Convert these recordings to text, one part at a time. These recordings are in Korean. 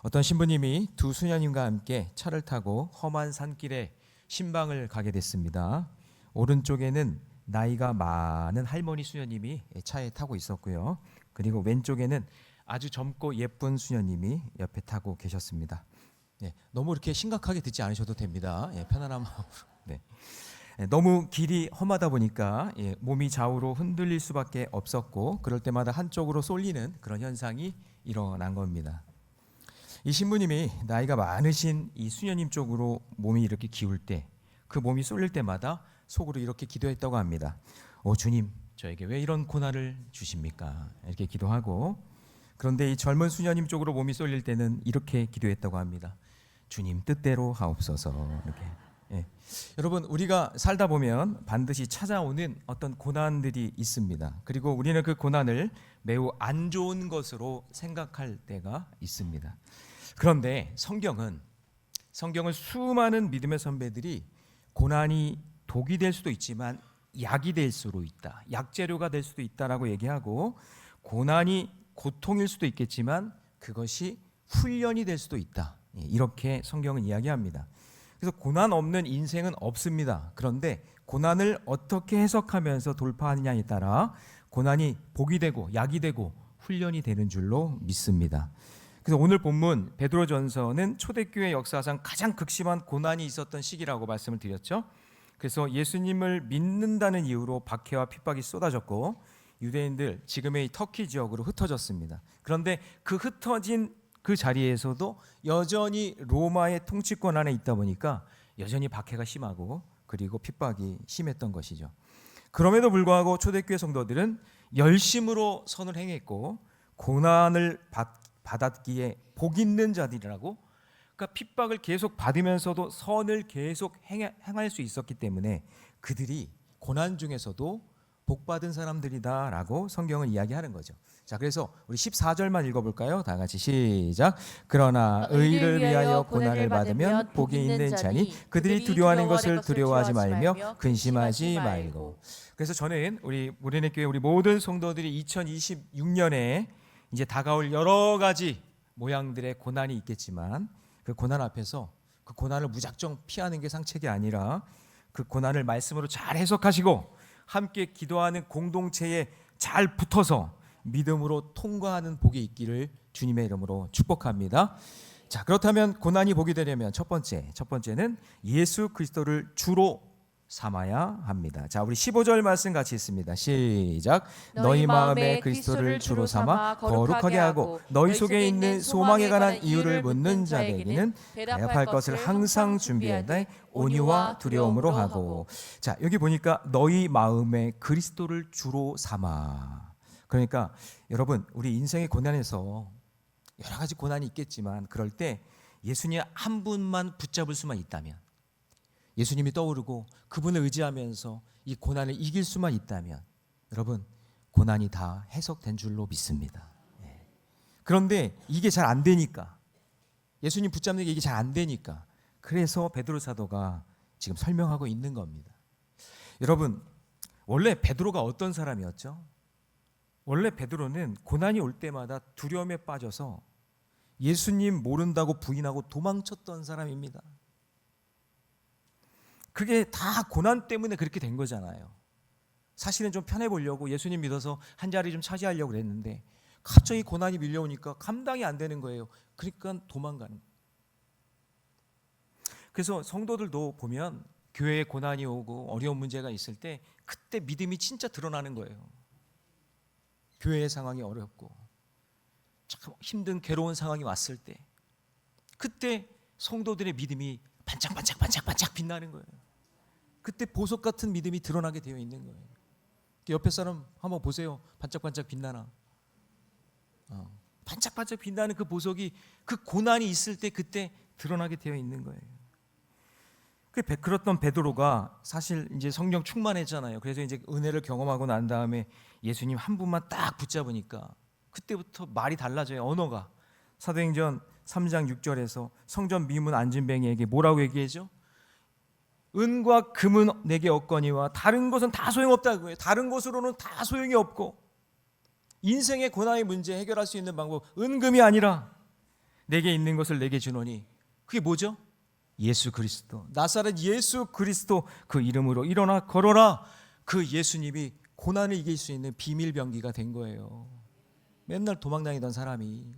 어떤 신부님이 두 수녀님과 함께 차를 타고 험한 산길에 신방을 가게 됐습니다. 오른쪽에는 나이가 많은 할머니 수녀님이 차에 타고 있었고요. 그리고 왼쪽에는 아주 젊고 예쁜 수녀님이 옆에 타고 계셨습니다. 너무 이렇게 심각하게 듣지 않으셔도 됩니다. 편안한 마음으로. 너무 길이 험하다 보니까 몸이 좌우로 흔들릴 수밖에 없었고, 그럴 때마다 한쪽으로 쏠리는 그런 현상이 일어난 겁니다. 이 신부님이 나이가 많으신 이 수녀님 쪽으로 몸이 이렇게 기울 때, 그 몸이 쏠릴 때마다 속으로 이렇게 기도했다고 합니다. 오 주님, 저에게 왜 이런 고난을 주십니까? 이렇게 기도하고, 그런데 이 젊은 수녀님 쪽으로 몸이 쏠릴 때는 이렇게 기도했다고 합니다. 주님 뜻대로 하옵소서. 이렇게. 여러분, 우리가 살다 보면 반드시 찾아오는 어떤 고난들이 있습니다. 그리고 우리는 그 고난을 매우 안 좋은 것으로 생각할 때가 있습니다. 그런데 성경은 수많은 믿음의 선배들이 고난이 독이 될 수도 있지만 약이 될 수도 있다, 약재료가 될 수도 있다라고 얘기하고, 고난이 고통일 수도 있겠지만 그것이 훈련이 될 수도 있다, 이렇게 성경은 이야기합니다. 그래서 고난 없는 인생은 없습니다. 그런데 고난을 어떻게 해석하면서 돌파하느냐에 따라 고난이 복이 되고 약이 되고 훈련이 되는 줄로 믿습니다. 그래서 오늘 본문 베드로전서는 초대교회 역사상 가장 극심한 고난이 있었던 시기라고 말씀을 드렸죠. 그래서 예수님을 믿는다는 이유로 박해와 핍박이 쏟아졌고, 유대인들 지금의 터키 지역으로 흩어졌습니다. 그런데 그 흩어진 그 자리에서도 여전히 로마의 통치권 안에 있다 보니까 여전히 박해가 심하고, 그리고 핍박이 심했던 것이죠. 그럼에도 불구하고 초대교회 성도들은 열심으로 선을 행했고, 고난을 받았기에 복 있는 자들이라고, 그러니까 핍박을 계속 받으면서도 선을 계속 행할 수 있었기 때문에 그들이 고난 중에서도 복 받은 사람들이다라고 성경은 이야기하는 거죠. 자, 그래서 우리 14절만 읽어볼까요? 다 같이 시작. 그러나 의를 위하여 고난을 받으면 복이 있는 자니 그들이 두려워하는 것을 두려워하지 말며 근심하지 말고. 그래서 저는 우리 모래내 교회 우리 모든 성도들이 2026년에 이제 다가올 여러 가지 모양들의 고난이 있겠지만, 그 고난 앞에서 그 고난을 무작정 피하는 게 상책이 아니라 그 고난을 말씀으로 잘 해석하시고 함께 기도하는 공동체에 잘 붙어서 믿음으로 통과하는 복이 있기를 주님의 이름으로 축복합니다. 자, 그렇다면 고난이 복이 되려면 첫 번째는 예수 그리스도를 주로 삼아야 합니다. 자, 우리 15절 말씀 같이 있습니다. 시작. 너희 마음에 그리스도를 주로 삼아 거룩하게 하고 너희 속에 있는 소망에 관한 이유를 묻는 자에게는 대답할 것을 항상 준비하되 온유와 두려움으로 하고. 자, 여기 보니까 너희 마음에 그리스도를 주로 삼아. 그러니까 여러분, 우리 인생의 고난에서 여러 가지 고난이 있겠지만, 그럴 때 예수님 한 분만 붙잡을 수만 있다면, 예수님이 떠오르고 그분을 의지하면서 이 고난을 이길 수만 있다면, 여러분, 고난이 다 해석된 줄로 믿습니다. 그런데 이게 잘 안 되니까, 예수님 붙잡는 게 이게 잘 안 되니까, 그래서 베드로 사도가 지금 설명하고 있는 겁니다. 여러분, 원래 베드로가 어떤 사람이었죠? 원래 베드로는 고난이 올 때마다 두려움에 빠져서 예수님 모른다고 부인하고 도망쳤던 사람입니다. 그게 다 고난 때문에 그렇게 된 거잖아요. 사실은 좀 편해 보려고 예수님 믿어서 한 자리 좀 차지하려고 그랬는데 갑자기 고난이 밀려오니까 감당이 안 되는 거예요. 그러니까 도망가는 거예요. 그래서 성도들도 보면 교회에 고난이 오고 어려운 문제가 있을 때 그때 믿음이 진짜 드러나는 거예요. 교회의 상황이 어렵고 참 힘든 괴로운 상황이 왔을 때, 그때 성도들의 믿음이 반짝반짝 빛나는 거예요. 그때 보석 같은 믿음이 드러나게 되어 있는 거예요. 옆에 사람 한번 보세요. 반짝반짝 빛나나? 반짝반짝 빛나는 그 보석이 그 고난이 있을 때 그때 드러나게 되어 있는 거예요. 그랬던 베드로가 사실 이제 성령 충만했잖아요. 그래서 이제 은혜를 경험하고 난 다음에 예수님 한 분만 딱 붙잡으니까 그때부터 말이 달라져요. 언어가. 사도행전 3장 6절에서 성전 미문 안진뱅이에게 뭐라고 얘기하죠? 은과 금은 내게 없거니와 다른 것은 다 소용없다고 해요. 다른 것으로는 다 소용이 없고, 인생의 고난의 문제 해결할 수 있는 방법 은금이 아니라 내게 있는 것을 내게 주노니 그게 뭐죠? 예수 그리스도, 나사렛 예수 그리스도 그 이름으로 일어나 걸어라. 그 예수님이 고난을 이길 수 있는 비밀병기가 된 거예요. 맨날 도망다니던 사람이.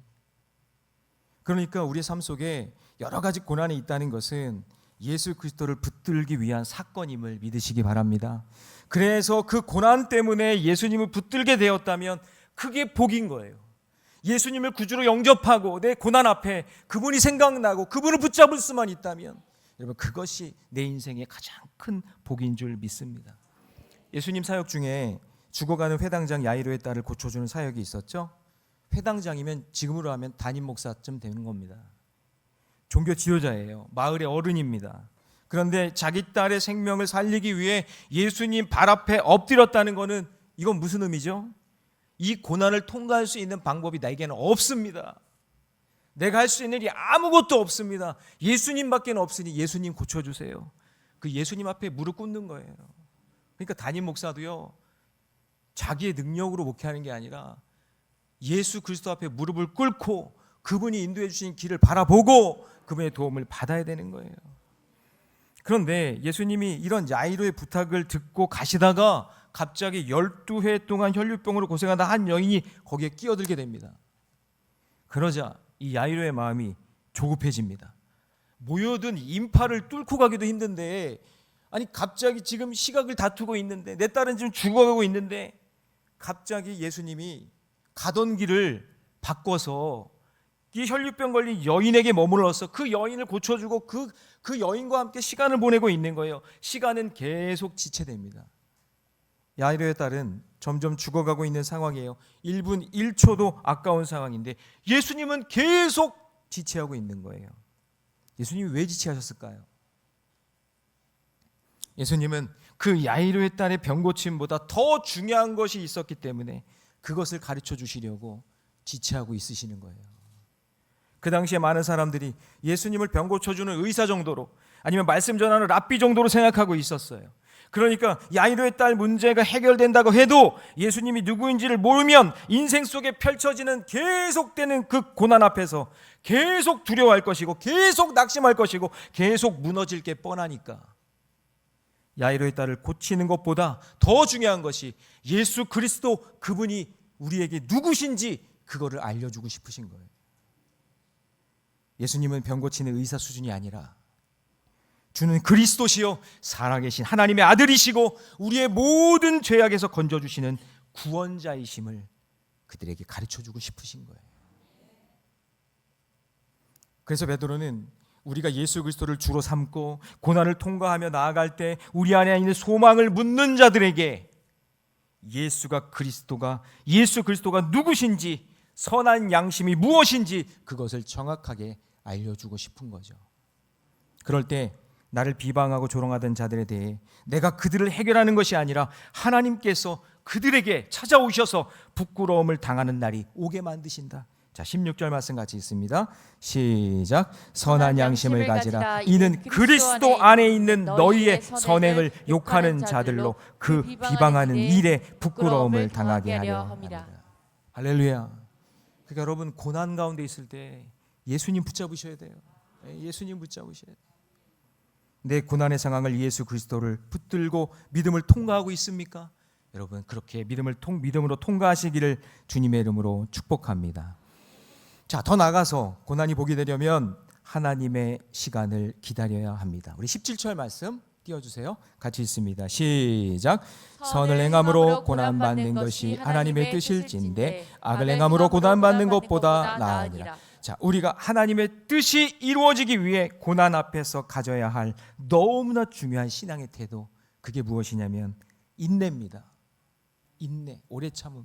그러니까 우리의 삶 속에 여러 가지 고난이 있다는 것은 예수 그리스도를 붙들기 위한 사건임을 믿으시기 바랍니다. 그래서 그 고난 때문에 예수님을 붙들게 되었다면 그게 복인 거예요. 예수님을 구주로 영접하고 내 고난 앞에 그분이 생각나고 그분을 붙잡을 수만 있다면 여러분 그것이 내 인생의 가장 큰 복인 줄 믿습니다. 예수님 사역 중에 죽어가는 회당장 야이로의 딸을 고쳐주는 사역이 있었죠. 회당장이면 지금으로 하면 담임 목사쯤 되는 겁니다. 종교 지도자예요. 마을의 어른입니다. 그런데 자기 딸의 생명을 살리기 위해 예수님 발 앞에 엎드렸다는 것은 이건 무슨 의미죠? 이 고난을 통과할 수 있는 방법이 나에게는 없습니다. 내가 할 수 있는 일이 아무것도 없습니다. 예수님밖에 없으니 예수님 고쳐주세요. 그 예수님 앞에 무릎 꿇는 거예요. 그러니까 담임 목사도요, 자기의 능력으로 목회하는 게 아니라 예수 그리스도 앞에 무릎을 꿇고 그분이 인도해 주신 길을 바라보고 그분의 도움을 받아야 되는 거예요. 그런데 예수님이 이런 야이로의 부탁을 듣고 가시다가 갑자기 12해 동안 혈류병으로 고생하다 한 여인이 거기에 끼어들게 됩니다. 그러자 이 야이로의 마음이 조급해집니다. 모여든 인파를 뚫고 가기도 힘든데, 아니 갑자기 지금 시각을 다투고 있는데, 내 딸은 지금 죽어가고 있는데 갑자기 예수님이 가던 길을 바꿔서 이 혈류병 걸린 여인에게 머물러서 그 여인을 고쳐주고 그 여인과 함께 시간을 보내고 있는 거예요. 시간은 계속 지체됩니다. 야이로의 딸은 점점 죽어가고 있는 상황이에요. 1분 1초도 아까운 상황인데 예수님은 계속 지체하고 있는 거예요. 예수님이 왜 지체하셨을까요? 예수님은 그 야이로의 딸의 병 고침보다 더 중요한 것이 있었기 때문에 그것을 가르쳐 주시려고 지체하고 있으시는 거예요. 그 당시에 많은 사람들이 예수님을 병 고쳐주는 의사 정도로, 아니면 말씀 전하는 랍비 정도로 생각하고 있었어요. 그러니까 야이로의 딸 문제가 해결된다고 해도 예수님이 누구인지를 모르면 인생 속에 펼쳐지는 계속되는 그 고난 앞에서 계속 두려워할 것이고 계속 낙심할 것이고 계속 무너질 게 뻔하니까 야이로의 딸을 고치는 것보다 더 중요한 것이 예수 그리스도, 그분이 우리에게 누구신지 그거를 알려주고 싶으신 거예요. 예수님은 병 고치는 의사 수준이 아니라 주는 그리스도시요 살아계신 하나님의 아들이시고 우리의 모든 죄악에서 건져주시는 구원자이심을 그들에게 가르쳐주고 싶으신 거예요. 그래서 베드로는 우리가 예수 그리스도를 주로 삼고 고난을 통과하며 나아갈 때 우리 안에 있는 소망을 묻는 자들에게 예수 그리스도가 누구신지, 선한 양심이 무엇인지 그것을 정확하게 알려주고 싶은 거죠. 그럴 때 나를 비방하고 조롱하던 자들에 대해 내가 그들을 해결하는 것이 아니라 하나님께서 그들에게 찾아오셔서 부끄러움을 당하는 날이 오게 만드신다. 자, 16절 말씀 같이 있습니다. 시작. 선한 양심을 가지라. 이는 그리스도 안에 있는 너희의 선행을 욕하는 자들로 그 비방하는 일에 부끄러움을 당하게 하려 합니다. 할렐루야. 그러니까 여러분 고난 가운데 있을 때 예수님 붙잡으셔야 돼요. 예수님 붙잡으셔야 돼요. 내 고난의 상황을 예수 그리스도를 붙들고 믿음을 통과하고 있습니까? 여러분 그렇게 믿음으로 통과하시기를 주님의 이름으로 축복합니다. 자, 더 나가서 고난이 보게 되려면 하나님의 시간을 기다려야 합니다. 우리 17절 말씀 띄워주세요. 같이 있습니다. 시작. 선을 행함으로 고난받는 것이 하나님의 뜻일진데 악을 행함으로 고난받는 것보다 나으니라. 자, 우리가 하나님의 뜻이 이루어지기 위해 고난 앞에서 가져야 할 너무나 중요한 신앙의 태도, 그게 무엇이냐면 인내입니다. 인내, 오래 참음.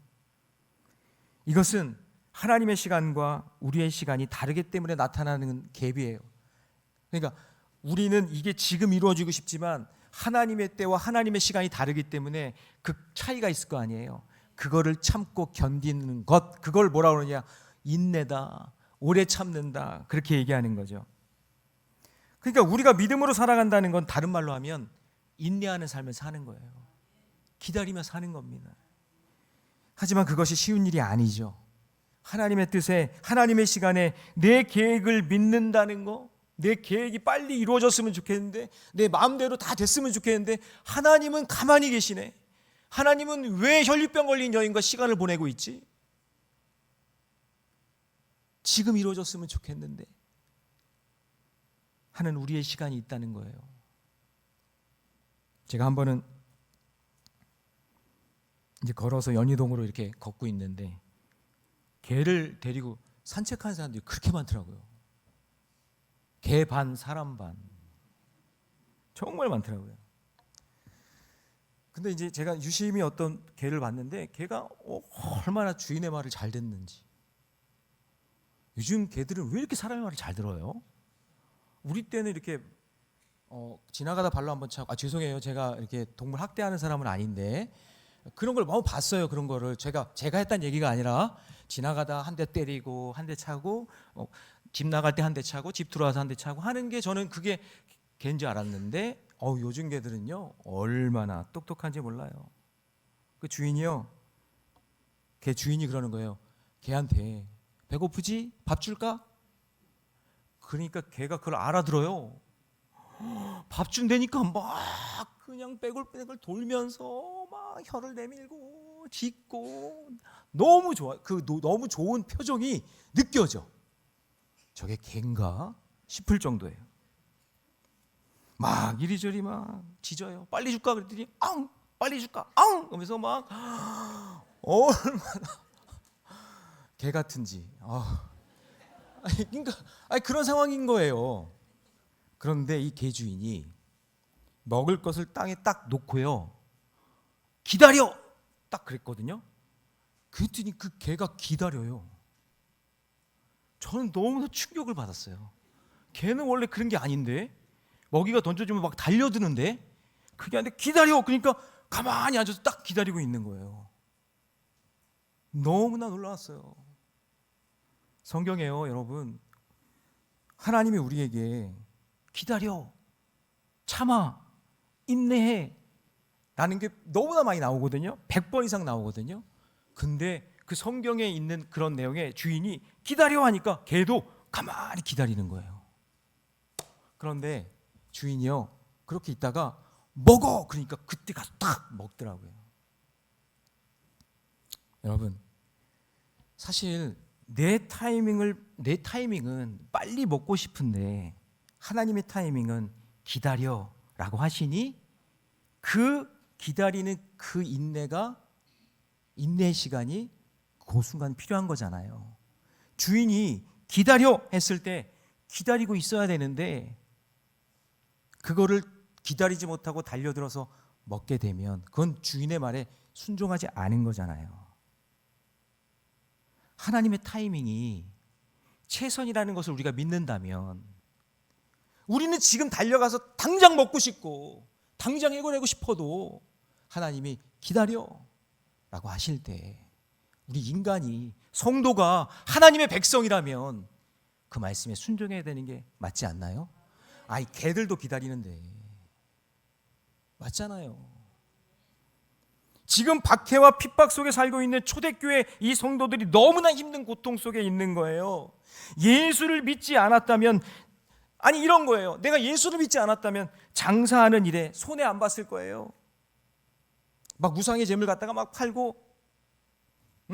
이것은 하나님의 시간과 우리의 시간이 다르기 때문에 나타나는 갭이에요. 그러니까 우리는 이게 지금 이루어지고 싶지만 하나님의 때와 하나님의 시간이 다르기 때문에 그 차이가 있을 거 아니에요. 그거를 참고 견디는 것, 그걸 뭐라 그러냐? 인내다, 오래 참는다, 그렇게 얘기하는 거죠. 그러니까 우리가 믿음으로 살아간다는 건 다른 말로 하면 인내하는 삶을 사는 거예요. 기다리며 사는 겁니다. 하지만 그것이 쉬운 일이 아니죠. 하나님의 뜻에, 하나님의 시간에 내 계획을 믿는다는 거, 내 계획이 빨리 이루어졌으면 좋겠는데, 내 마음대로 다 됐으면 좋겠는데 하나님은 가만히 계시네. 하나님은 왜 혈류병 걸린 여인과 시간을 보내고 있지? 지금 이루어졌으면 좋겠는데 하는 우리의 시간이 있다는 거예요. 제가 한 번은 이제 걸어서 연희동으로 이렇게 걷고 있는데 개를 데리고 산책하는 사람들이 그렇게 많더라고요. 개 반, 사람 반. 정말 많더라고요. 근데 이제 제가 유심히 어떤 개를 봤는데 개가 얼마나 주인의 말을 잘 듣는지. 요즘 개들은 왜 이렇게 사람의 말을 잘 들어요? 우리 때는 이렇게 지나가다 발로 한번 차고, 죄송해요, 제가 이렇게 동물 학대하는 사람은 아닌데 그런 걸 너무 봤어요. 그런 거를 제가 했다는 얘기가 아니라 지나가다 한 대 때리고 한 대 차고, 집 나갈 때 한 대 차고, 집 들어와서 한 대 차고 하는 게 저는 그게 개인 줄 알았는데 요즘 개들은요 얼마나 똑똑한지 몰라요. 그 주인이요, 개 주인이 그러는 거예요. 개한테 배고프지? 밥 줄까? 그러니까 개가 그걸 알아들어요. 밥 준다니까 막 그냥 빼글빼글 돌면서 막 혀를 내밀고 짖고 너무 좋아. 너무 좋은 표정이 느껴져. 저게 개인가 싶을 정도예요. 막 이리저리 막 짖어요. 빨리 줄까 그랬더니 앙, 빨리 줄까 앙 하면서 막 얼마나 개 같은지. 그러니까 그런 상황인 거예요. 그런데 이 개 주인이 먹을 것을 땅에 딱 놓고요, 기다려 딱 그랬거든요. 그랬더니 그 개가 기다려요. 저는 너무나 충격을 받았어요. 개는 원래 그런 게 아닌데, 먹이가 던져주면 막 달려드는데 그게 아닌데 기다려. 그러니까 가만히 앉아서 딱 기다리고 있는 거예요. 너무나 놀라웠어요. 성경에요, 여러분, 하나님이 우리에게 기다려, 참아, 인내해 라는 게 너무나 많이 나오거든요. 100번 이상 나오거든요. 근데 그 성경에 있는 그런 내용에 주인이 기다려 하니까 개도 가만히 기다리는 거예요. 그런데 주인이요, 그렇게 있다가 먹어 그러니까 그때 가서 딱 먹더라고요. 여러분, 사실 내 타이밍은 빨리 먹고 싶은데 하나님의 타이밍은 기다려라고 하시니 그 기다리는 그 인내의 시간이 그 순간 필요한 거잖아요. 주인이 기다려 했을 때 기다리고 있어야 되는데 그거를 기다리지 못하고 달려들어서 먹게 되면 그건 주인의 말에 순종하지 않은 거잖아요. 하나님의 타이밍이 최선이라는 것을 우리가 믿는다면 우리는 지금 달려가서 당장 먹고 싶고 당장 해결하고 싶어도 하나님이 기다려 라고 하실 때 우리 인간이, 성도가 하나님의 백성이라면 그 말씀에 순종해야 되는 게 맞지 않나요? 개들도 기다리는데 맞잖아요. 지금 박해와 핍박 속에 살고 있는 초대교회 이 성도들이 너무나 힘든 고통 속에 있는 거예요. 예수를 믿지 않았다면, 이런 거예요. 내가 예수를 믿지 않았다면 장사하는 일에 손해 안 봤을 거예요. 막 우상의 재물 갖다가 막 팔고,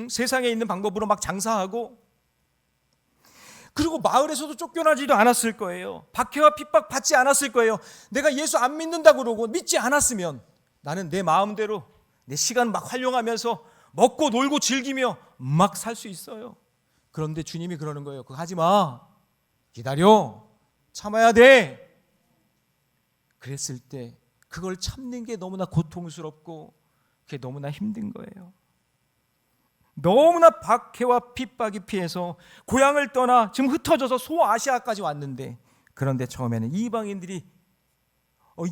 세상에 있는 방법으로 막 장사하고, 그리고 마을에서도 쫓겨나지도 않았을 거예요. 박해와 핍박 받지 않았을 거예요. 내가 예수 안 믿는다고 그러고 믿지 않았으면 나는 내 마음대로 내 시간 막 활용하면서 먹고 놀고 즐기며 막 살 수 있어요. 그런데 주님이 그러는 거예요. 그거 하지 마. 기다려. 참아야 돼. 그랬을 때 그걸 참는 게 너무나 고통스럽고 그게 너무나 힘든 거예요. 너무나 박해와 핍박이 피해서 고향을 떠나 지금 흩어져서 소아시아까지 왔는데, 그런데 처음에는 이방인들이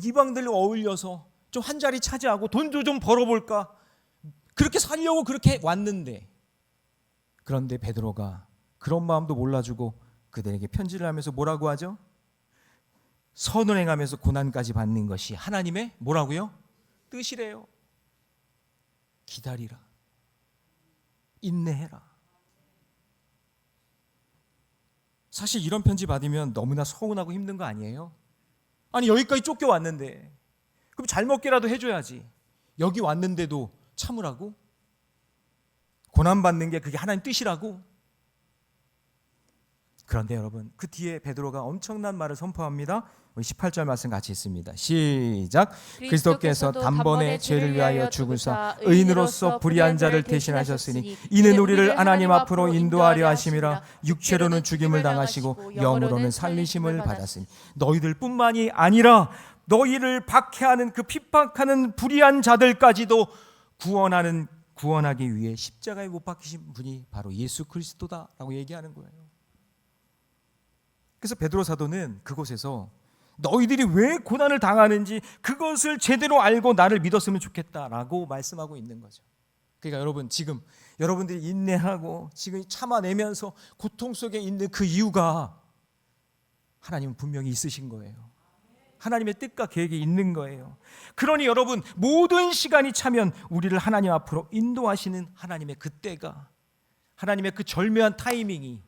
이방들로 어울려서 좀 한 자리 차지하고 돈도 좀 벌어볼까 그렇게 살려고 그렇게 왔는데, 그런데 베드로가 그런 마음도 몰라주고 그들에게 편지를 하면서 뭐라고 하죠? 선을 행하면서 고난까지 받는 것이 하나님의 뭐라고요? 뜻이래요. 기다리라, 인내해라. 사실 이런 편지 받으면 너무나 서운하고 힘든 거 아니에요? 아니 여기까지 쫓겨왔는데 그럼 잘 먹게라도 해줘야지. 여기 왔는데도 참으라고? 고난받는 게 그게 하나님 뜻이라고? 그런데 여러분, 그 뒤에 베드로가 엄청난 말을 선포합니다. 우리 18절 말씀 같이 있습니다. 시작. 그리스도께서 단번에 죄를 위하여 죽으사 의인으로서 불의한 자를 대신하셨으니 이는 우리를 하나님 앞으로 인도하려 하심이라. 육체로는 죽임을 당하시고 영으로는 살리심을 받았으니 너희들뿐만이 아니라 너희를 박해하는 그 핍박하는 불의한 자들까지도 구원하기 위해 십자가에 못 박히신 분이 바로 예수 그리스도다라고 얘기하는 거예요. 그래서 베드로 사도는 그곳에서 너희들이 왜 고난을 당하는지 그것을 제대로 알고 나를 믿었으면 좋겠다라고 말씀하고 있는 거죠. 그러니까 여러분, 지금 여러분들이 인내하고 지금 참아내면서 고통 속에 있는 그 이유가 하나님은 분명히 있으신 거예요. 하나님의 뜻과 계획이 있는 거예요. 그러니 여러분, 모든 시간이 차면 우리를 하나님 앞으로 인도하시는 하나님의 그 때가, 하나님의 그 절묘한 타이밍이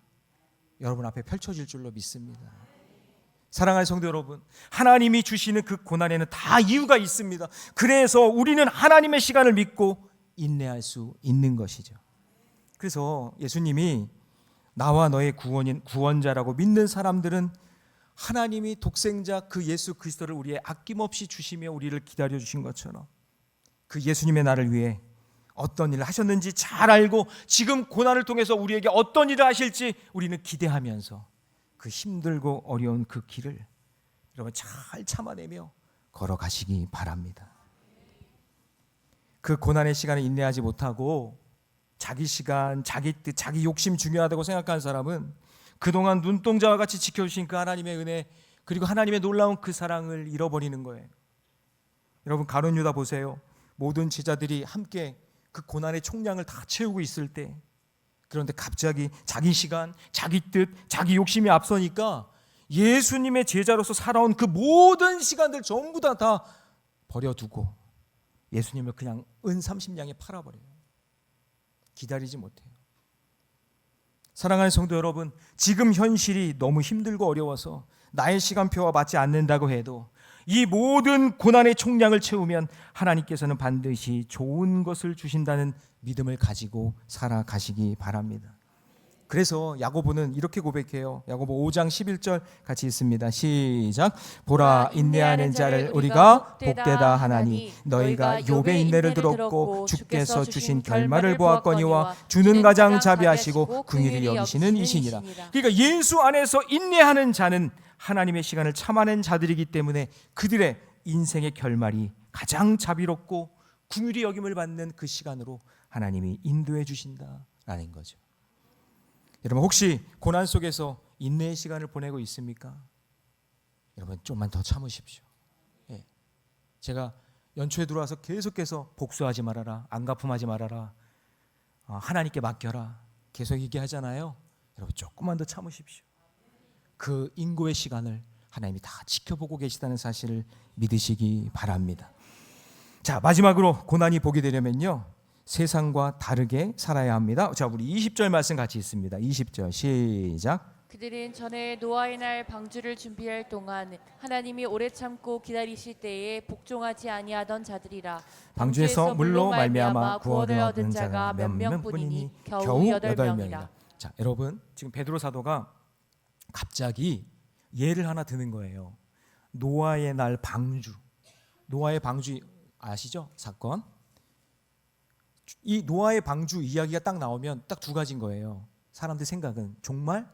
여러분 앞에 펼쳐질 줄로 믿습니다. 사랑하는 성도 여러분, 하나님이 주시는 그 고난에는 다 이유가 있습니다. 그래서 우리는 하나님의 시간을 믿고 인내할 수 있는 것이죠. 그래서 예수님이 나와 너의 구원자라고 믿는 사람들은 하나님이 독생자 그 예수 그리스도를 우리의 아낌없이 주시며 우리를 기다려 주신 것처럼 그 예수님의 나를 위해 어떤 일을 하셨는지 잘 알고 지금 고난을 통해서 우리에게 어떤 일을 하실지 우리는 기대하면서 그 힘들고 어려운 그 길을 여러분 잘 참아내며 걸어가시기 바랍니다. 그 고난의 시간을 인내하지 못하고 자기 시간, 자기 뜻, 자기 욕심 중요하다고 생각하는 사람은 그동안 눈동자와 같이 지켜주신 그 하나님의 은혜, 그리고 하나님의 놀라운 그 사랑을 잃어버리는 거예요. 여러분, 가룟 유다 보세요. 모든 제자들이 함께 그 고난의 총량을 다 채우고 있을 때, 그런데 갑자기 자기 시간, 자기 뜻, 자기 욕심이 앞서니까 예수님의 제자로서 살아온 그 모든 시간들 전부 다 버려두고 예수님을 그냥 은 30냥에 팔아버려요. 기다리지 못해요. 사랑하는 성도 여러분, 지금 현실이 너무 힘들고 어려워서 나의 시간표와 맞지 않는다고 해도 이 모든 고난의 총량을 채우면 하나님께서는 반드시 좋은 것을 주신다는 믿음을 가지고 살아가시기 바랍니다. 그래서 야고보는 이렇게 고백해요. 야고보 5장 11절 같이 있습니다. 시작. 보라, 인내하는 자를 우리가 복되다 하나니 너희가 욥의 인내를 들었고 주께서 주신 결말을 보았거니와 주는 가장 자비하시고 긍휼히 여기시는 이시니라. 그러니까 예수 안에서 인내하는 자는 하나님의 시간을 참아낸 자들이기 때문에 그들의 인생의 결말이 가장 자비롭고 긍휼히 여김을 받는 그 시간으로 하나님이 인도해 주신다라는 거죠. 여러분, 혹시 고난 속에서 인내의 시간을 보내고 있습니까? 여러분, 좀만 더 참으십시오. 예. 제가 연초에 들어와서 계속해서 복수하지 말아라, 안갚음하지 말아라, 하나님께 맡겨라 계속 얘기하잖아요. 여러분, 조금만 더 참으십시오. 그 인고의 시간을 하나님이 다 지켜보고 계시다는 사실을 믿으시기 바랍니다. 자, 마지막으로 고난이 보게 되려면요, 세상과 다르게 살아야 합니다. 자, 우리 20절 말씀 같이 있습니다. 20절 시작. 그들은 전에 노아의 날 방주를 준비할 동안 하나님이 오래 참고 기다리실 때에 복종하지 아니하던 자들이라. 방주에서 물로 말미암아 구원을 얻은 자가 몇 명뿐이니 겨우 8명이라. 자, 여러분, 지금 베드로 사도가 갑자기 예를 하나 드는 거예요. 노아의 날 방주. 노아의 방주 아시죠? 사건. 이 노아의 방주 이야기가 딱 나오면 딱 두 가지인 거예요. 사람들 생각은 종말,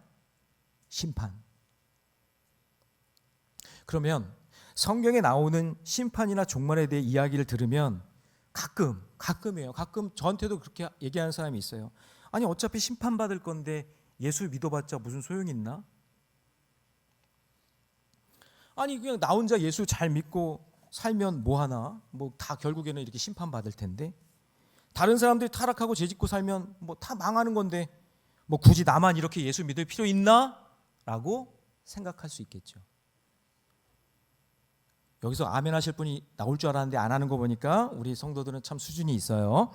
심판. 그러면 성경에 나오는 심판이나 종말에 대해 이야기를 들으면 가끔이에요. 가끔 저한테도 그렇게 얘기하는 사람이 있어요. 아니, 어차피 심판받을 건데 예수 믿어봤자 무슨 소용이 있나? 아니, 그냥 나 혼자 예수 잘 믿고 살면 뭐하나? 뭐 다 결국에는 이렇게 심판받을 텐데, 다른 사람들이 타락하고 죄짓고 살면 뭐 다 망하는 건데 뭐 굳이 나만 이렇게 예수 믿을 필요 있나? 라고 생각할 수 있겠죠. 여기서 아멘 하실 분이 나올 줄 알았는데 안 하는 거 보니까 우리 성도들은 참 수준이 있어요.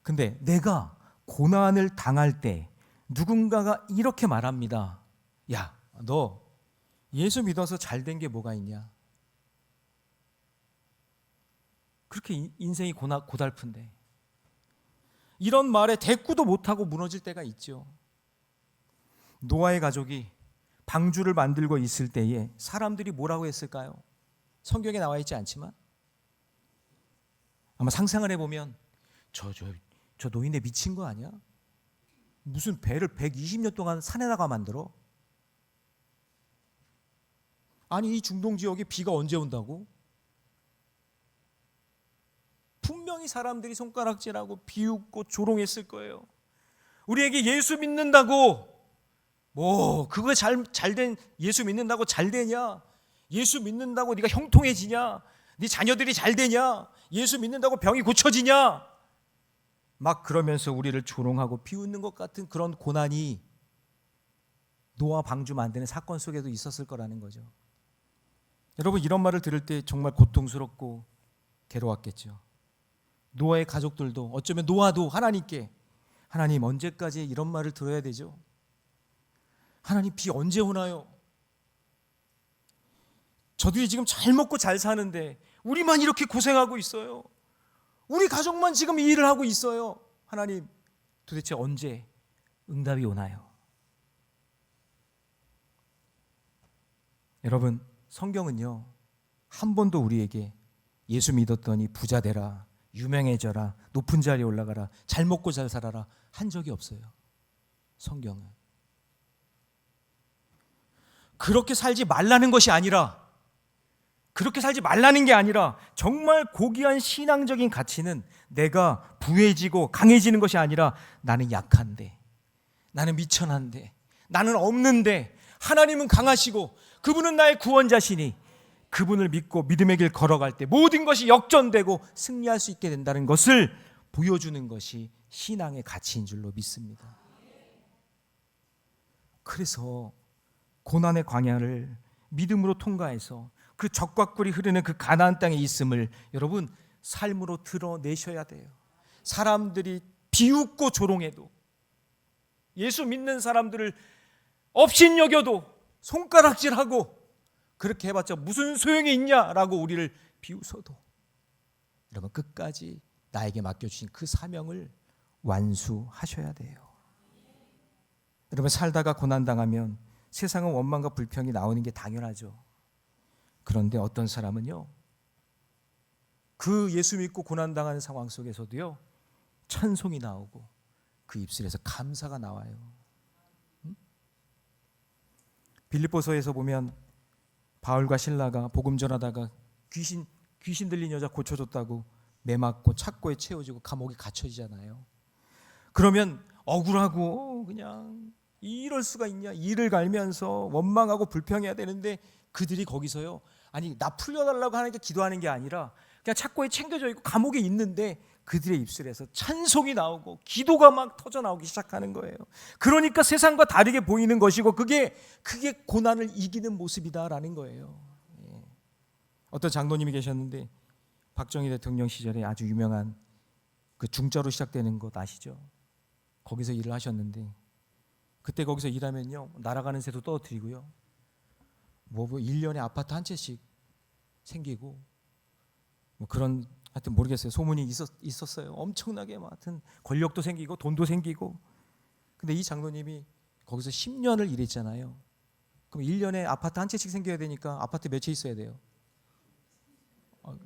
근데 내가 고난을 당할 때 누군가가 이렇게 말합니다. 야, 너 예수 믿어서 잘 된 게 뭐가 있냐? 그렇게 인생이 고달픈데 이런 말에 대꾸도 못하고 무너질 때가 있죠. 노아의 가족이 방주를 만들고 있을 때에 사람들이 뭐라고 했을까요? 성경에 나와 있지 않지만 아마 상상을 해보면 저 노인네 미친 거 아니야? 무슨 배를 120년 동안 산에다가 만들어? 아니 이 중동 지역에 비가 언제 온다고? 분명히 사람들이 손가락질하고 비웃고 조롱했을 거예요. 우리에게 예수 믿는다고 그거 잘된 예수 믿는다고 잘 되냐? 예수 믿는다고 네가 형통해지냐? 네 자녀들이 잘 되냐? 예수 믿는다고 병이 고쳐지냐? 막 그러면서 우리를 조롱하고 비웃는 것 같은 그런 고난이 노아 방주 만드는 사건 속에도 있었을 거라는 거죠. 여러분 이런 말을 들을 때 정말 고통스럽고 괴로웠겠죠. 노아의 가족들도 어쩌면 노아도 하나님께 하나님 언제까지 이런 말을 들어야 되죠? 하나님 비 언제 오나요? 저들이 지금 잘 먹고 잘 사는데 우리만 이렇게 고생하고 있어요. 우리 가족만 지금 이 일을 하고 있어요. 하나님 도대체 언제 응답이 오나요? 여러분 성경은요 한 번도 우리에게 예수 믿었더니 부자 되라, 유명해져라, 높은 자리에 올라가라, 잘 먹고 잘 살아라 한 적이 없어요. 성경은 그렇게 살지 말라는 것이 아니라 그렇게 살지 말라는 게 아니라 정말 고귀한 신앙적인 가치는 내가 부해지고 강해지는 것이 아니라 나는 약한데, 나는 미천한데, 나는 없는데 하나님은 강하시고 그분은 나의 구원자시니 그분을 믿고 믿음의 길 걸어갈 때 모든 것이 역전되고 승리할 수 있게 된다는 것을 보여주는 것이 신앙의 가치인 줄로 믿습니다. 그래서 고난의 광야를 믿음으로 통과해서 그 적과 꿀이 흐르는 그 가나안 땅에 있음을 여러분 삶으로 드러내셔야 돼요. 사람들이 비웃고 조롱해도 예수 믿는 사람들을 업신여겨도 손가락질하고 그렇게 해봤자 무슨 소용이 있냐라고 우리를 비웃어도 여러분 끝까지 나에게 맡겨주신 그 사명을 완수하셔야 돼요. 여러분 살다가 고난당하면 세상은 원망과 불평이 나오는 게 당연하죠. 그런데 어떤 사람은요 그 예수 믿고 고난당하는 상황 속에서도요 찬송이 나오고 그 입술에서 감사가 나와요. 빌립보서에서 보면 바울과 실라가 복음 전하다가 귀신 들린 여자 고쳐줬다고 매맞고 착고에 채워지고 감옥에 갇혀지잖아요. 그러면 억울하고 그냥 이럴 수가 있냐 이를 갈면서 원망하고 불평해야 되는데 그들이 거기서요 아니 나 풀려달라고 하니까 기도하는 게 아니라 그냥 착고에 챙겨져 있고 감옥에 있는데 그들의 입술에서 찬송이 나오고 기도가 막 터져나오기 시작하는 거예요. 그러니까 세상과 다르게 보이는 것이고 그게 고난을 이기는 모습이다라는 거예요. 어떤 장로님이 계셨는데 박정희 대통령 시절에 아주 유명한 그 중자로 시작되는 곳 아시죠? 거기서 일을 하셨는데 그때 거기서 일하면요 날아가는 새도 떨어뜨리고요 뭐 1년에 아파트 한 채씩 생기고 뭐 그런 하여튼 모르겠어요. 소문이 있었어요. 엄청나게 뭐 하여튼 권력도 생기고 돈도 생기고. 근데 이 장로님이 거기서 10년을 일했잖아요. 그럼 1년에 아파트 한 채씩 생겨야 되니까 아파트 몇 채 있어야 돼요?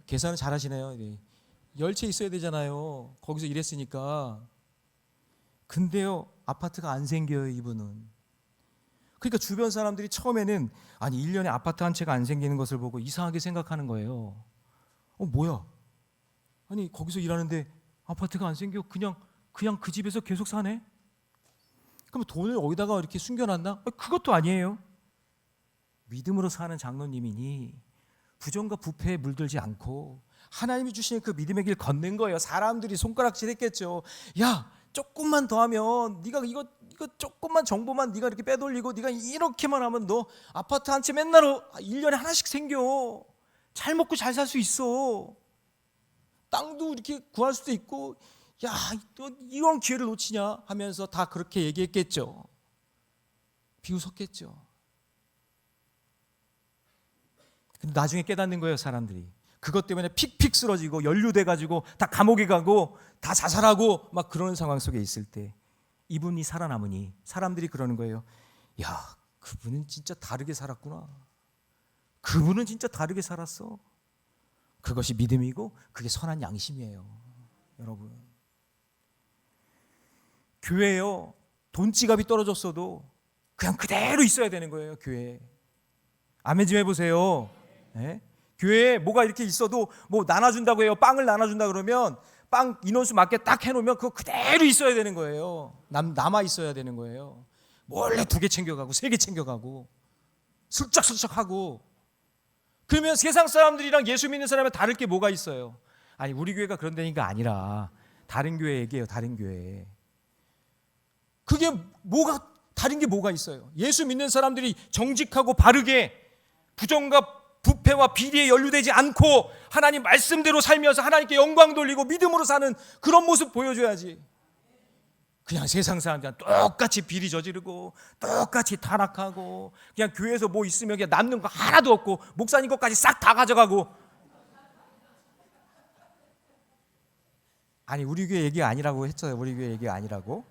계산은 잘하시네요. 10채 있어야 되잖아요. 거기서 일했으니까. 근데요 아파트가 안 생겨요 이분은. 그러니까 주변 사람들이 처음에는 아니 1년에 아파트 한 채가 안 생기는 것을 보고 이상하게 생각하는 거예요. 뭐야? 아니 거기서 일하는데 아파트가 안 생겨 그냥 그 집에서 계속 사네? 그럼 돈을 어디다가 이렇게 숨겨놨나? 그것도 아니에요. 믿음으로 사는 장로님이니 부정과 부패에 물들지 않고 하나님이 주시는 그 믿음의 길 걷는 거예요. 사람들이 손가락질했겠죠. 야 조금만 더 하면 네가 이거 조금만 정보만 네가 이렇게 빼돌리고 네가 이렇게만 하면 너 아파트 한 채 맨날 1년에 하나씩 생겨. 잘 먹고 잘 살 수 있어. 땅도 이렇게 구할 수도 있고 야, 또 이런 기회를 놓치냐 하면서 다 그렇게 얘기했겠죠. 비웃었겠죠. 근데 나중에 깨닫는 거예요, 사람들이. 그것 때문에 픽픽 쓰러지고 연루돼 가지고 다 감옥에 가고 다 자살하고 막 그러는 상황 속에 있을 때 이분이 살아남으니 사람들이 그러는 거예요. 야, 그분은 진짜 다르게 살았구나. 그분은 진짜 다르게 살았어. 그것이 믿음이고 그게 선한 양심이에요. 여러분, 교회요, 돈 지갑이 떨어졌어도 그냥 그대로 있어야 되는 거예요. 교회에. 아멘 좀 해보세요. 네? 교회에 뭐가 이렇게 있어도 뭐 나눠준다고 해요. 빵을 나눠준다 그러면 빵 인원수 맞게 딱 해놓으면 그거 그대로 있어야 되는 거예요. 남아 있어야 되는 거예요. 몰래 2개 챙겨가고 3개 챙겨가고 슬쩍슬쩍 하고. 그러면 세상 사람들이랑 예수 믿는 사람은 다를 게 뭐가 있어요? 아니, 우리 교회가 그런 데니까 아니라 다른 교회 얘기해요. 다른 교회. 그게 뭐가 다른 게 뭐가 있어요? 예수 믿는 사람들이 정직하고 바르게 부정과 부패와 비리에 연루되지 않고 하나님 말씀대로 살면서 하나님께 영광 돌리고 믿음으로 사는 그런 모습 보여줘야지. 그냥 세상 사람들이랑 똑같이 비리 저지르고 똑같이 타락하고 그냥 교회에서 뭐 있으면 그냥 남는 거 하나도 없고 목사님 것까지 싹 다 가져가고. 아니, 우리 교회 얘기가 아니라고 했어요. 우리 교회 얘기가 아니라고.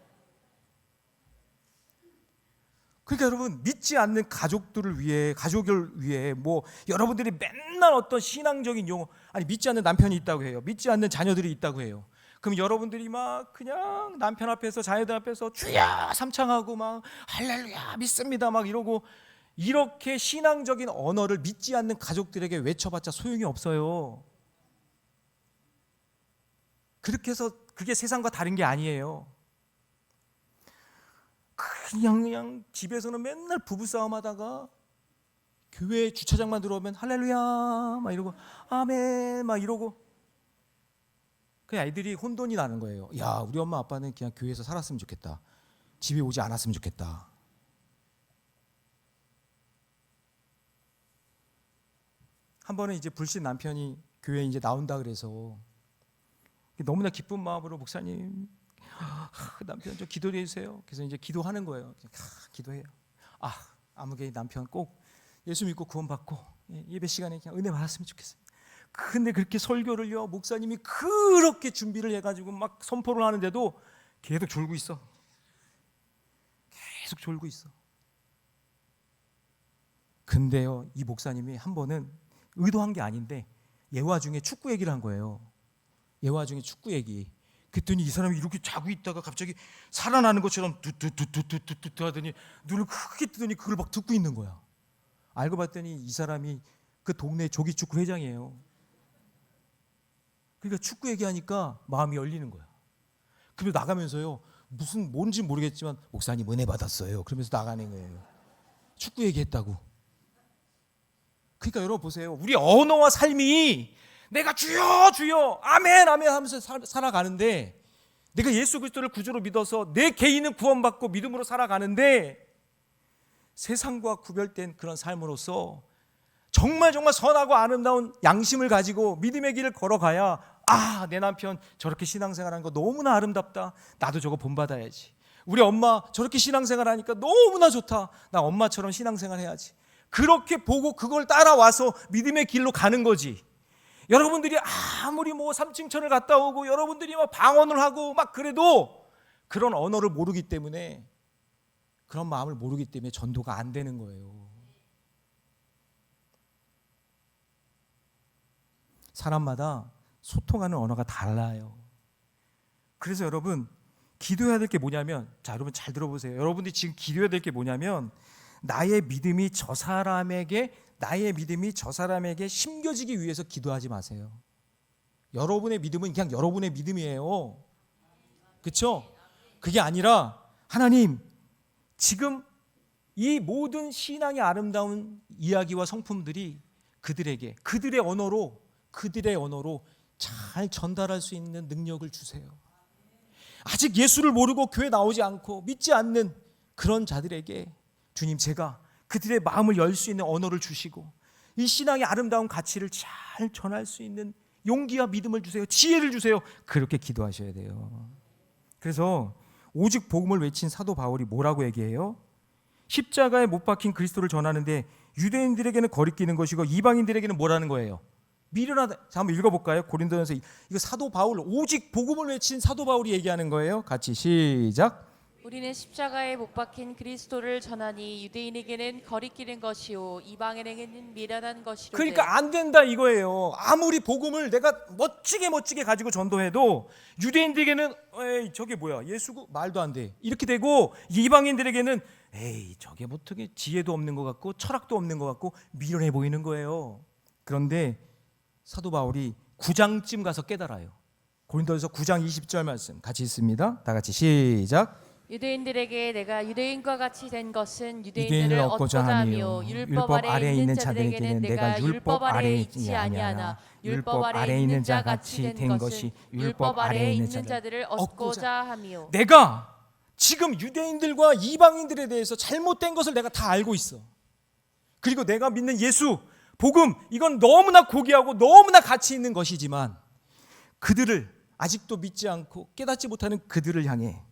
그러니까 여러분, 믿지 않는 가족들을 위해, 가족을 위해 뭐 여러분들이 맨날 어떤 신앙적인 용어, 아니 믿지 않는 남편이 있다고 해요. 믿지 않는 자녀들이 있다고 해요. 그럼 여러분들이 막 그냥 남편 앞에서 자녀들 앞에서 주야 삼창하고 막 할렐루야 믿습니다 막 이러고, 이렇게 신앙적인 언어를 믿지 않는 가족들에게 외쳐봤자 소용이 없어요. 그렇게 해서 그게 세상과 다른 게 아니에요. 그냥 집에서는 맨날 부부싸움 하다가 교회 주차장만 들어오면 할렐루야 막 이러고 아멘 막 이러고, 그 아이들이 혼돈이 나는 거예요. 야, 우리 엄마 아빠는 그냥 교회에서 살았으면 좋겠다. 집에 오지 않았으면 좋겠다. 한 번은 이제 불신 남편이 교회에 이제 나온다 그래서 너무나 기쁜 마음으로 목사님 남편 좀 기도해 주세요. 그래서 이제 기도하는 거예요. 기도해요. 아무개 남편 꼭 예수 믿고 구원받고 예배 시간에 그냥 은혜 받았으면 좋겠어요. 근데 그렇게 설교를요, 목사님이 그렇게 준비를 해가지고 막 선포를 하는데도 계속 졸고 있어. 계속 졸고 있어. 근데요, 이 목사님이 한 번은 의도한 게 아닌데 예화 중에 축구 얘기를 한 거예요. 예화 중에 축구 얘기. 그랬더니 이 사람이 이렇게 자고 있다가 갑자기 살아나는 것처럼 뚜뚜뚜뚜뚜뚜 하더니 눈을 크게 뜨더니 그걸 막 듣고 있는 거야. 알고 봤더니 이 사람이 그 동네 조기축구 회장이에요. 그러니까 축구 얘기하니까 마음이 열리는 거야. 그래서 나가면서요, 무슨 뭔지 모르겠지만 목사님 은혜 받았어요. 그러면서 나가는 거예요. 축구 얘기했다고. 그러니까 여러분 보세요. 우리 언어와 삶이 내가 주여 주여 아멘 아멘 하면서 살아가는데, 내가 예수 그리스도를 구주로 믿어서 내 개인은 구원받고 믿음으로 살아가는데, 세상과 구별된 그런 삶으로서 정말 선하고 아름다운 양심을 가지고 믿음의 길을 걸어가야, 내 남편 저렇게 신앙생활하는 거 너무나 아름답다. 나도 저거 본받아야지. 우리 엄마 저렇게 신앙생활하니까 너무나 좋다. 나 엄마처럼 신앙생활 해야지. 그렇게 보고 그걸 따라와서 믿음의 길로 가는 거지. 여러분들이 아무리 뭐 삼층천을 갔다 오고 여러분들이 막 방언을 하고 막 그래도 그런 언어를 모르기 때문에, 그런 마음을 모르기 때문에 전도가 안 되는 거예요. 사람마다 소통하는 언어가 달라요. 그래서 여러분 기도해야 될 게 뭐냐면, 자 여러분 잘 들어보세요. 여러분들이 지금 기도해야 될 게 뭐냐면, 나의 믿음이 저 사람에게 심겨지기 위해서 기도하지 마세요. 여러분의 믿음은 그냥 여러분의 믿음이에요. 그렇죠? 그게 아니라 하나님, 지금 이 모든 신앙의 아름다운 이야기와 성품들이 그들에게 그들의 언어로 잘 전달할 수 있는 능력을 주세요. 아직 예수를 모르고 교회 나오지 않고 믿지 않는 그런 자들에게 주님, 제가 그들의 마음을 열 수 있는 언어를 주시고 이 신앙의 아름다운 가치를 잘 전할 수 있는 용기와 믿음을 주세요. 지혜를 주세요. 그렇게 기도하셔야 돼요. 그래서 오직 복음을 외친 사도 바울이 뭐라고 얘기해요? 십자가에 못 박힌 그리스도를 전하는데 유대인들에게는 거리끼는 것이고 이방인들에게는 뭐라는 거예요? 미련하다. 자, 한번 읽어볼까요? 고린도전서 이거 사도 바울, 오직 복음을 외친 사도 바울이 얘기하는 거예요. 같이 시작. 우리는 십자가에 못 박힌 그리스도를 전하니 유대인에게는 거리끼는 것이요 이방인에게는 미련한 것이로되. 그러니까 안 된다 이거예요. 아무리 복음을 내가 멋지게 가지고 전도해도 유대인들에게는 에이 저게 뭐야 예수고 말도 안 돼 이렇게 되고, 이방인들에게는 에이 저게 뭐 어떻게 지혜도 없는 것 같고 철학도 없는 것 같고 미련해 보이는 거예요. 그런데 사도 바울이 9장쯤 가서 깨달아요. 고린도전서 9장 20절 말씀 같이 읽습니다. 다 같이 시작. 유대인들에게 내가 유대인과 같이 된 것은 유대인을 유대인들을 얻고자 얻고자 하며 하며 율법 아래에 있는 자들에게는 내가 율법 아래에 있지 아니하나 율법 아래에 있는 자 같이 된 것이 율법 아래에 있는 자들을 얻고자 하며. 내가 지금 유대인들과 이방인들에 대해서 잘못된 것을 내가 다 알고 있어. 그리고 내가 믿는 예수 복음 이건 너무나 고귀하고 너무나 가치 있는 것이지만 그들을 아직도 믿지 않고 깨닫지 못하는 그들을 향해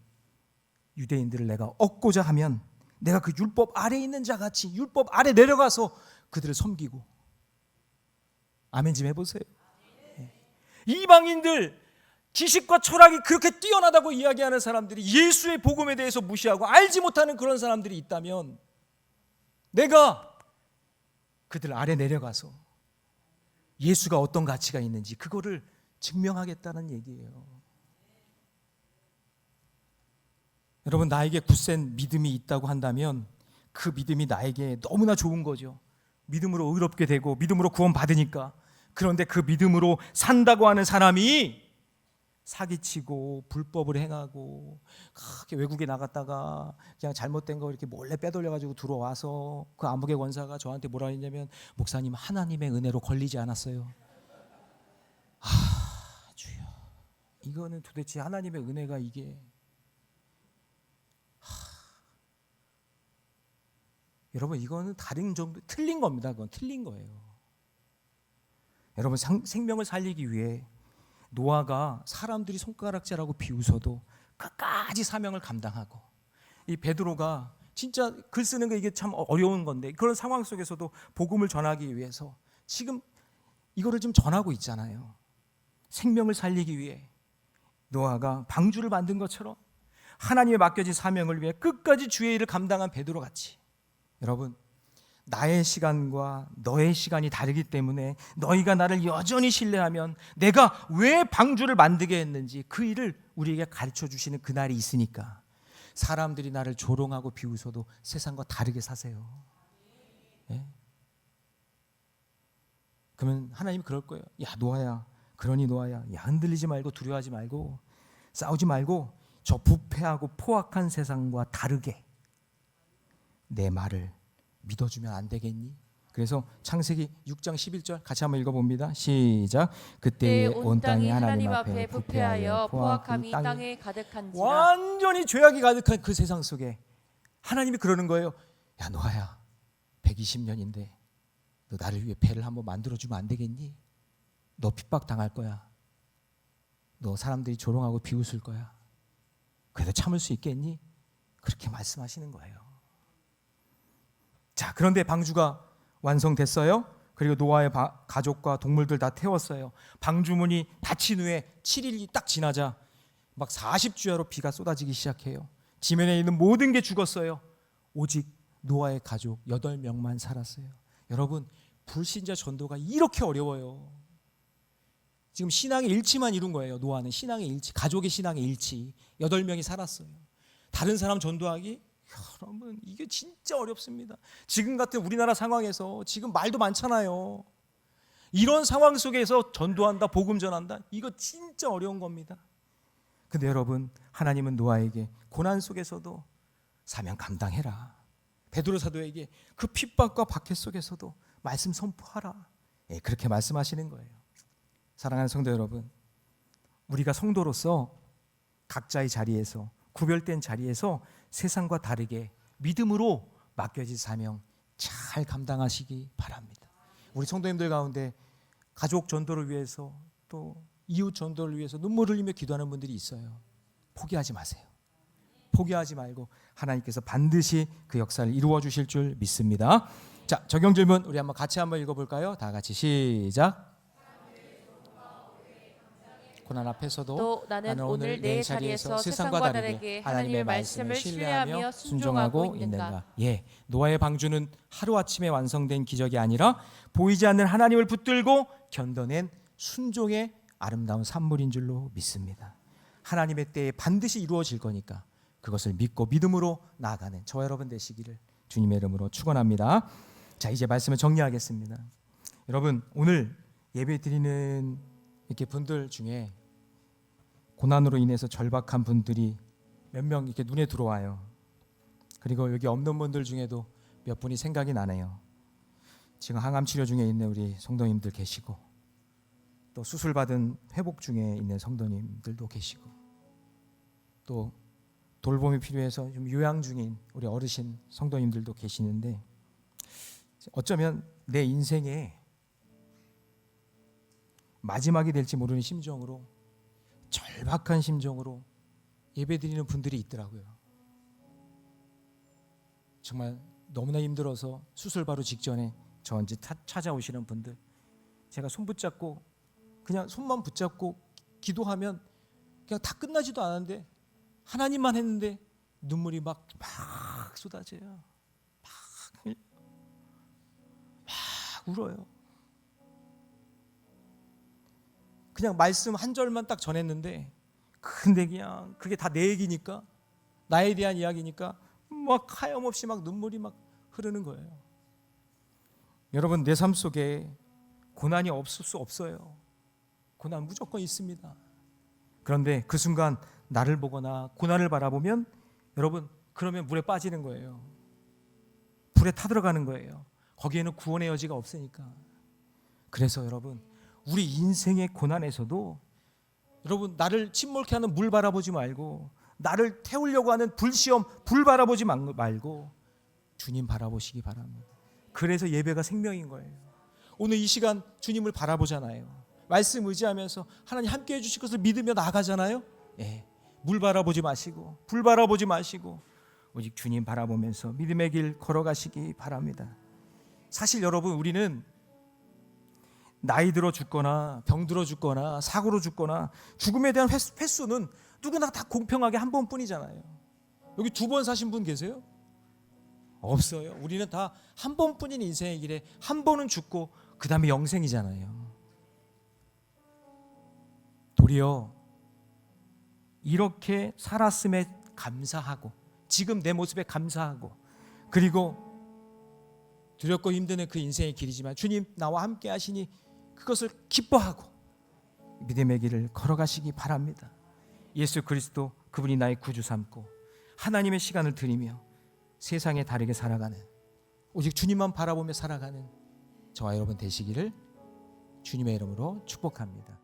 유대인들을 내가 얻고자 하면 내가 그 율법 아래에 있는 자 같이 율법 아래 내려가서 그들을 섬기고. 아멘 좀 해보세요. 이방인들 지식과 철학이 그렇게 뛰어나다고 이야기하는 사람들이 예수의 복음에 대해서 무시하고 알지 못하는 그런 사람들이 있다면 내가 그들 아래 내려가서 예수가 어떤 가치가 있는지 그거를 증명하겠다는 얘기예요. 여러분, 나에게 굳센 믿음이 있다고 한다면 그 믿음이 나에게 너무나 좋은 거죠. 믿음으로 의롭게 되고 믿음으로 구원 받으니까. 그런데 그 믿음으로 산다고 하는 사람이 사기치고 불법을 행하고 그렇게 외국에 나갔다가 그냥 잘못된 거 이렇게 몰래 빼돌려 가지고 들어와서 그 암흑의 권사가 저한테 뭐라 했냐면, 목사님 하나님의 은혜로 걸리지 않았어요. 주여, 이거는 도대체 하나님의 은혜가 이게 여러분 이거는 다른 정도 틀린 겁니다. 그건 틀린 거예요. 여러분 생명을 살리기 위해 노아가 사람들이 손가락질하고 비웃어도 끝까지 사명을 감당하고, 이 베드로가 진짜 글 쓰는 거 이게 참 어려운 건데 그런 상황 속에서도 복음을 전하기 위해서 지금 이거를 좀 전하고 있잖아요. 생명을 살리기 위해 노아가 방주를 만든 것처럼 하나님의 맡겨진 사명을 위해 끝까지 주의 일을 감당한 베드로 같이, 여러분 나의 시간과 너의 시간이 다르기 때문에 너희가 나를 여전히 신뢰하면 내가 왜 방주를 만들게 했는지 그 일을 우리에게 가르쳐 주시는 그날이 있으니까 사람들이 나를 조롱하고 비웃어도 세상과 다르게 사세요. 네? 그러면 하나님이 그럴 거예요. 야 노아야, 그러니 노아야, 야 흔들리지 말고 두려워하지 말고 싸우지 말고 저 부패하고 포악한 세상과 다르게 내 말을 믿어주면 안 되겠니? 그래서 창세기 6장 11절 같이 한번 읽어봅니다. 시작. 그때 온 땅이 하나님 앞에 부패하여 포악함이 땅에 가득한지라. 완전히 죄악이 가득한 그 세상 속에 하나님이 그러는 거예요. 야 노아야, 120년인데 너 나를 위해 배를 한번 만들어주면 안 되겠니? 너 핍박 당할 거야. 너 사람들이 조롱하고 비웃을 거야. 그래도 참을 수 있겠니? 그렇게 말씀하시는 거예요. 자, 그런데 방주가 완성됐어요. 그리고 노아의 가족과 동물들 다 태웠어요. 방주문이 닫힌 후에 7일이 딱 지나자 막 40주야로 비가 쏟아지기 시작해요. 지면에 있는 모든 게 죽었어요. 오직 노아의 가족 8명만 살았어요. 여러분, 불신자 전도가 이렇게 어려워요. 지금 신앙의 일치만 이룬 거예요. 노아는 신앙의 일치, 가족의 신앙의 일치. 8명이 살았어요. 다른 사람 전도하기? 여러분 이게 진짜 어렵습니다. 지금 같은 우리나라 상황에서 지금 말도 많잖아요. 이런 상황 속에서 전도한다, 복음 전한다, 이거 진짜 어려운 겁니다. 근데 여러분, 하나님은 노아에게 고난 속에서도 사명 감당해라. 베드로 사도에게 그 핍박과 박해 속에서도 말씀 선포하라. 예, 그렇게 말씀하시는 거예요. 사랑하는 성도 여러분, 우리가 성도로서 각자의 자리에서 구별된 자리에서 세상과 다르게 믿음으로 맡겨진 사명 잘 감당하시기 바랍니다. 우리 성도님들 가운데 가족 전도를 위해서 또 이웃 전도를 위해서 눈물을 흘리며 기도하는 분들이 있어요. 포기하지 마세요. 포기하지 말고 하나님께서 반드시 그 역사를 이루어 주실 줄 믿습니다. 자, 적용 질문 우리 한번 같이 한번 읽어볼까요? 다 같이 시작. 고난 앞에서도 또 나는 오늘 내 자리에서 세상과 다르게 하나님의 말씀을 신뢰하며 순종하고 있는가? 예, 노아의 방주는 하루아침에 완성된 기적이 아니라 보이지 않는 하나님을 붙들고 견뎌낸 순종의 아름다운 산물인 줄로 믿습니다. 하나님의 때에 반드시 이루어질 거니까 그것을 믿고 믿음으로 나아가는 저와 여러분 되시기를 주님의 이름으로 축원합니다. 자, 이제 말씀을 정리하겠습니다. 여러분, 오늘 예배 드리는 이렇게 분들 중에 고난으로 인해서 절박한 분들이 몇 명 이렇게 눈에 들어와요. 그리고 여기 없는 분들 중에도 몇 분이 생각이 나네요. 지금 항암 치료 중에 있는 우리 성도님들 계시고, 또 수술 받은 회복 중에 있는 성도님들도 계시고, 또 돌봄이 필요해서 좀 요양 중인 우리 어르신 성도님들도 계시는데, 어쩌면 내 인생의 마지막이 될지 모르는 심정으로, 절박한 심정으로 예배드리는 분들이 있더라고요. 정말 너무나 힘들어서 수술 바로 직전에 저한테 찾아오시는 분들, 제가 손 붙잡고 그냥 손만 붙잡고 기도하면 그냥 다 끝나지도 않았는데 하나님만 했는데 눈물이 막 쏟아져요. 막 울어요. 그냥 말씀 한 절만 딱 전했는데, 근데 그냥 그게 다 내 얘기니까, 나에 대한 이야기니까 막 하염없이 막 눈물이 막 흐르는 거예요. 여러분, 내 삶 속에 고난이 없을 수 없어요. 고난 무조건 있습니다. 그런데 그 순간 나를 보거나 고난을 바라보면 여러분, 그러면 물에 빠지는 거예요. 불에 타들어가는 거예요. 거기에는 구원의 여지가 없으니까. 그래서 여러분, 우리 인생의 고난에서도 여러분, 나를 침몰케 하는 물 바라보지 말고, 나를 태우려고 하는 불시험 불 바라보지 말고 주님 바라보시기 바랍니다. 그래서 예배가 생명인 거예요. 오늘 이 시간 주님을 바라보잖아요. 말씀 의지하면서 하나님 함께 해주실 것을 믿으며 나가잖아요. 예, 물 바라보지 마시고 불 바라보지 마시고 오직 주님 바라보면서 믿음의 길 걸어가시기 바랍니다. 사실 여러분, 우리는 나이 들어 죽거나 병 들어 죽거나 사고로 죽거나 죽음에 대한 횟수는 누구나 다 공평하게 한 번뿐이잖아요. 여기 2번 사신 분 계세요? 없어요. 우리는 다 한 번뿐인 인생의 길에 한 번은 죽고 그 다음에 영생이잖아요. 도리어 이렇게 살았음에 감사하고, 지금 내 모습에 감사하고, 그리고 두렵고 힘든 그 인생의 길이지만 주님 나와 함께 하시니 그것을 기뻐하고 믿음의 길을 걸어가시기 바랍니다. 예수 그리스도, 그분이 나의 구주 삼고 하나님의 시간을 드리며 세상에 다르게 살아가는, 오직 주님만 바라보며 살아가는 저와 여러분 되시기를 주님의 이름으로 축복합니다.